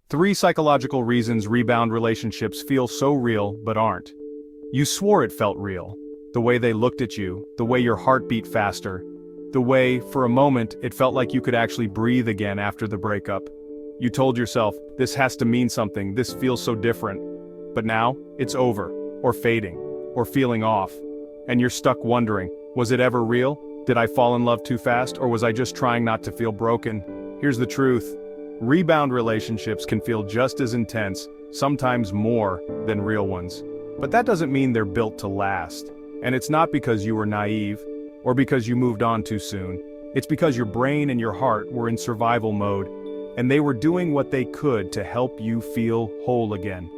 3 psychological reasons rebound relationships feel so real but aren't. You swore it felt real. The way they looked at you, the way your heart beat faster, the way, for a moment, it felt like you could actually breathe again after the breakup. You told yourself, this has to mean something, this feels so different. But now, it's over, or fading, or feeling off. And you're stuck wondering, was it ever real? Did I fall in love too fast, or was I just trying not to feel broken? Here's the truth. Rebound relationships can feel just as intense, sometimes more, than real ones. But that doesn't mean they're built to last. And it's not because you were naive, or because you moved on too soon. It's because your brain and your heart were in survival mode, and they were doing what they could to help you feel whole again.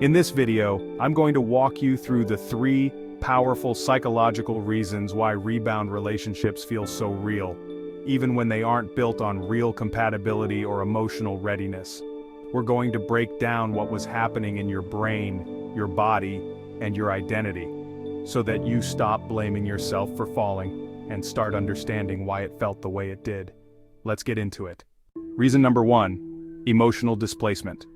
In this video, I'm going to walk you through the 3 powerful psychological reasons why rebound relationships feel so real, even when they aren't built on real compatibility or emotional readiness. We're going to break down what was happening in your brain, your body, and your identity, so that you stop blaming yourself for falling and start understanding why it felt the way it did. Let's get into it. Reason number 1, emotional displacement.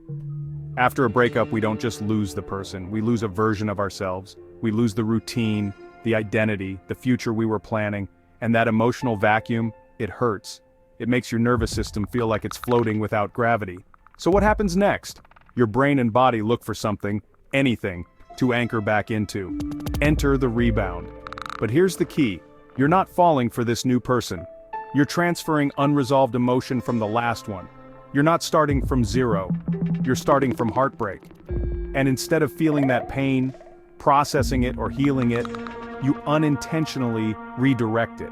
After a breakup, we don't just lose the person, we lose a version of ourselves. We lose the routine, the identity, the future we were planning, and that emotional vacuum, it hurts. It makes your nervous system feel like it's floating without gravity. So what happens next? Your brain and body look for something, anything, to anchor back into. Enter the rebound. But here's the key. You're not falling for this new person. You're transferring unresolved emotion from the last one. You're not starting from zero. You're starting from heartbreak. And instead of feeling that pain, processing it or healing it, you unintentionally redirect it.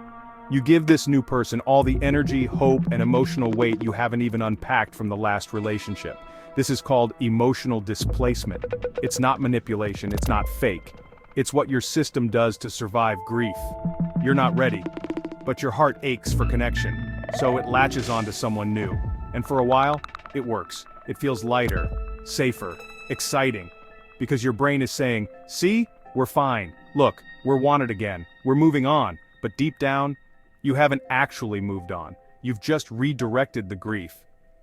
You give this new person all the energy, hope, and emotional weight you haven't even unpacked from the last relationship. This is called emotional displacement. It's not manipulation, it's not fake. It's what your system does to survive grief. You're not ready, but your heart aches for connection, so it latches onto someone new. And for a while, it works. It feels lighter, safer, exciting. Because your brain is saying, see, we're fine. Look, we're wanted again. We're moving on. But deep down, you haven't actually moved on. You've just redirected the grief.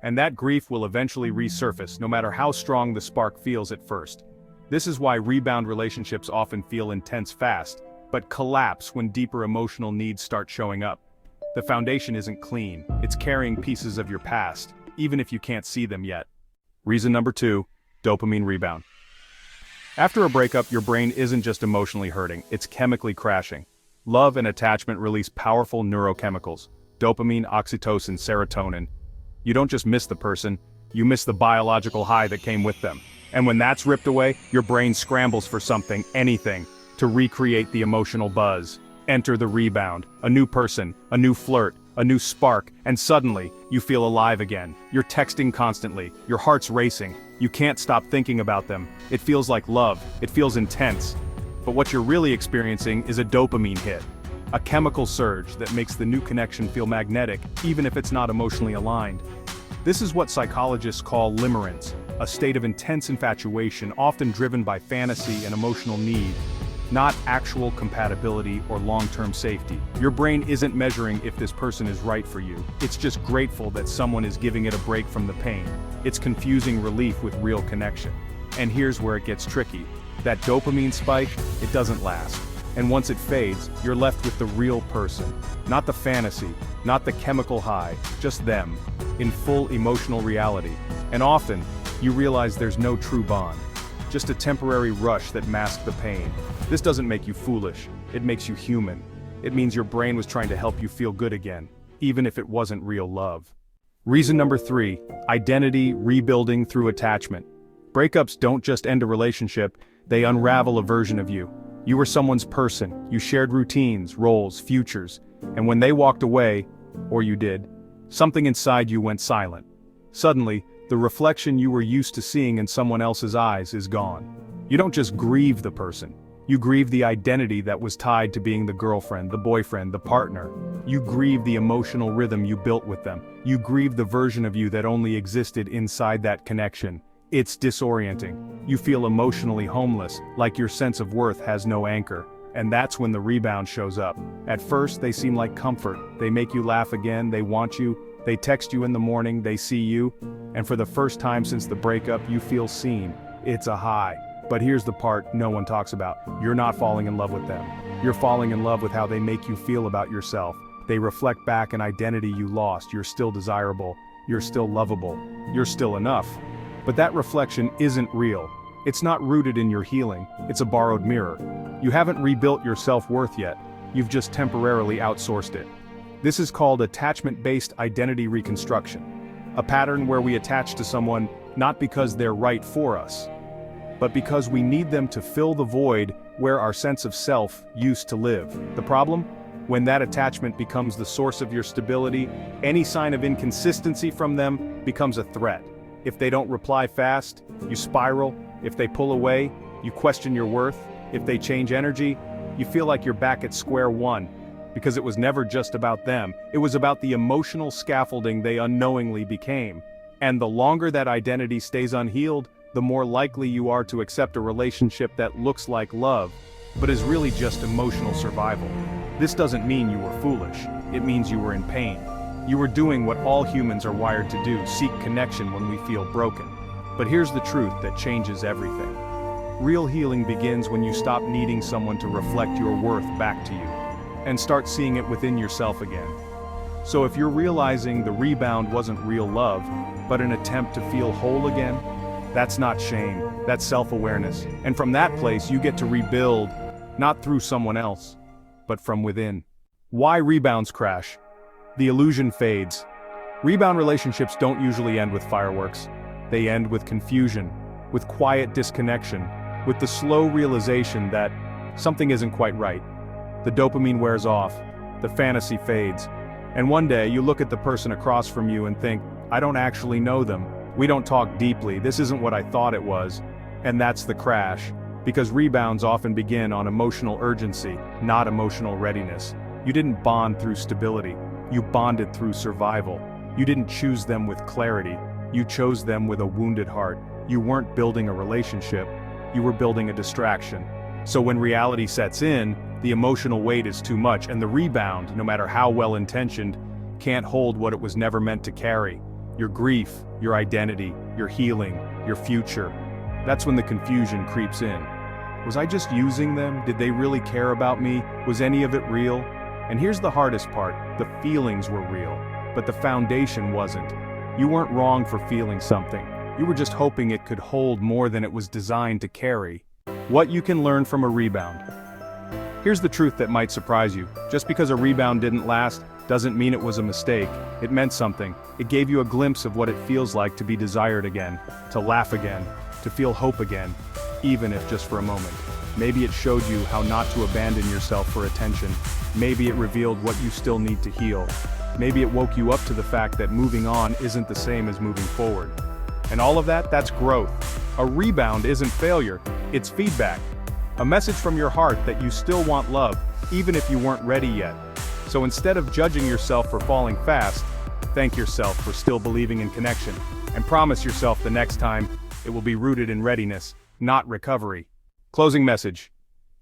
And that grief will eventually resurface, no matter how strong the spark feels at first. This is why rebound relationships often feel intense fast, but collapse when deeper emotional needs start showing up. The foundation isn't clean. It's carrying pieces of your past, even if you can't see them yet. Reason number 2, dopamine rebound. After a breakup, your brain isn't just emotionally hurting, it's chemically crashing. Love and attachment release powerful neurochemicals, dopamine, oxytocin, serotonin. You don't just miss the person, you miss the biological high that came with them. And when that's ripped away, your brain scrambles for something, anything, to recreate the emotional buzz. Enter the rebound, a new person, a new flirt, a new spark, and suddenly, you feel alive again. You're texting constantly, your heart's racing, you can't stop thinking about them. It feels like love, it feels intense. But what you're really experiencing is a dopamine hit, a chemical surge that makes the new connection feel magnetic, even if it's not emotionally aligned. This is what psychologists call limerence, a state of intense infatuation often driven by fantasy and emotional need, not actual compatibility or long-term safety. Your brain isn't measuring if this person is right for you. It's just grateful that someone is giving it a break from the pain. It's confusing relief with real connection. And here's where it gets tricky. That dopamine spike, it doesn't last. And once it fades, you're left with the real person. Not the fantasy, not the chemical high, just them, in full emotional reality. And often, you realize there's no true bond. Just a temporary rush that masks the pain. This doesn't make you foolish, it makes you human. It means your brain was trying to help you feel good again, even if it wasn't real love. Reason number 3, identity rebuilding through attachment. Breakups don't just end a relationship, they unravel a version of you. You were someone's person, you shared routines, roles, futures, and when they walked away, or you did, something inside you went silent. Suddenly, the reflection you were used to seeing in someone else's eyes is gone. You don't just grieve the person. You grieve the identity that was tied to being the girlfriend, the boyfriend, the partner. You grieve the emotional rhythm you built with them. You grieve the version of you that only existed inside that connection. It's disorienting. You feel emotionally homeless, like your sense of worth has no anchor. And that's when the rebound shows up. At first, they seem like comfort. They make you laugh again, they want you, They text you in the morning, they see you, and for the first time since the breakup, you feel seen. It's a high. But here's the part no one talks about. You're not falling in love with them. You're falling in love with how they make you feel about yourself. They reflect back an identity you lost. You're still desirable. You're still lovable. You're still enough. But that reflection isn't real. It's not rooted in your healing. It's a borrowed mirror. You haven't rebuilt your self-worth yet. You've just temporarily outsourced it. This is called attachment-based identity reconstruction, a pattern where we attach to someone not because they're right for us, but because we need them to fill the void where our sense of self used to live. The problem? When that attachment becomes the source of your stability, any sign of inconsistency from them becomes a threat. If they don't reply fast, you spiral. If they pull away, you question your worth. If they change energy, you feel like you're back at square one. Because it was never just about them, it was about the emotional scaffolding they unknowingly became. And the longer that identity stays unhealed, the more likely you are to accept a relationship that looks like love, but is really just emotional survival. This doesn't mean you were foolish, it means you were in pain. You were doing what all humans are wired to do, seek connection when we feel broken. But here's the truth that changes everything. Real healing begins when you stop needing someone to reflect your worth back to you, and start seeing it within yourself again. So if you're realizing the rebound wasn't real love, but an attempt to feel whole again, that's not shame, that's self-awareness. And from that place you get to rebuild, not through someone else, but from within. Why rebounds crash? The illusion fades. Rebound relationships don't usually end with fireworks. They end with confusion, with quiet disconnection, with the slow realization that something isn't quite right. The dopamine wears off, the fantasy fades, and one day you look at the person across from you and think, I don't actually know them, we don't talk deeply, this isn't what I thought it was. And that's the crash, because rebounds often begin on emotional urgency, not emotional readiness. You didn't bond through stability, you bonded through survival. You didn't choose them with clarity, you chose them with a wounded heart. You weren't building a relationship, you were building a distraction. So when reality sets in, the emotional weight is too much, and the rebound, no matter how well-intentioned, can't hold what it was never meant to carry. Your grief, your identity, your healing, your future. That's when the confusion creeps in. Was I just using them? Did they really care about me? Was any of it real? And here's the hardest part, the feelings were real, but the foundation wasn't. You weren't wrong for feeling something. You were just hoping it could hold more than it was designed to carry. What you can learn from a rebound. Here's the truth that might surprise you. Just because a rebound didn't last, doesn't mean it was a mistake. It meant something. It gave you a glimpse of what it feels like to be desired again, to laugh again, to feel hope again, even if just for a moment. Maybe it showed you how not to abandon yourself for attention. Maybe it revealed what you still need to heal. Maybe it woke you up to the fact that moving on isn't the same as moving forward. And all of that, that's growth. A rebound isn't failure, it's feedback. A message from your heart that you still want love, even if you weren't ready yet. So instead of judging yourself for falling fast, thank yourself for still believing in connection, and promise yourself the next time, it will be rooted in readiness, not recovery. Closing message.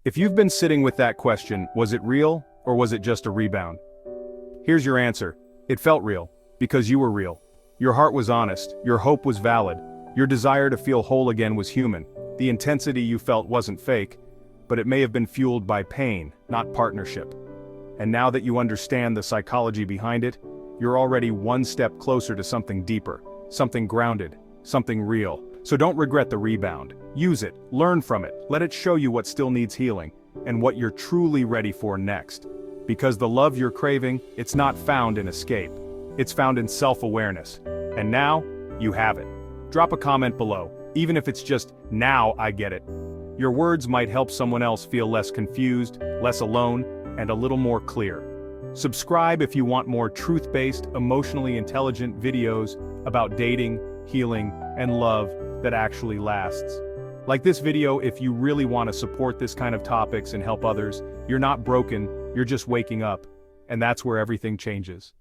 If you've been sitting with that question, was it real, or was it just a rebound? Here's your answer. It felt real, because you were real. Your heart was honest, your hope was valid, your desire to feel whole again was human. The intensity you felt wasn't fake, but it may have been fueled by pain, not partnership. And now that you understand the psychology behind it, you're already one step closer to something deeper, something grounded, something real. So don't regret the rebound. Use it, learn from it, let it show you what still needs healing, and what you're truly ready for next. Because the love you're craving, it's not found in escape. It's found in self-awareness. And now, you have it. Drop a comment below, even if it's just, now I get it. Your words might help someone else feel less confused, less alone, and a little more clear. Subscribe if you want more truth-based, emotionally intelligent videos about dating, healing, and love that actually lasts. Like this video if you really want to support this kind of topics and help others. You're not broken, you're just waking up. And that's where everything changes.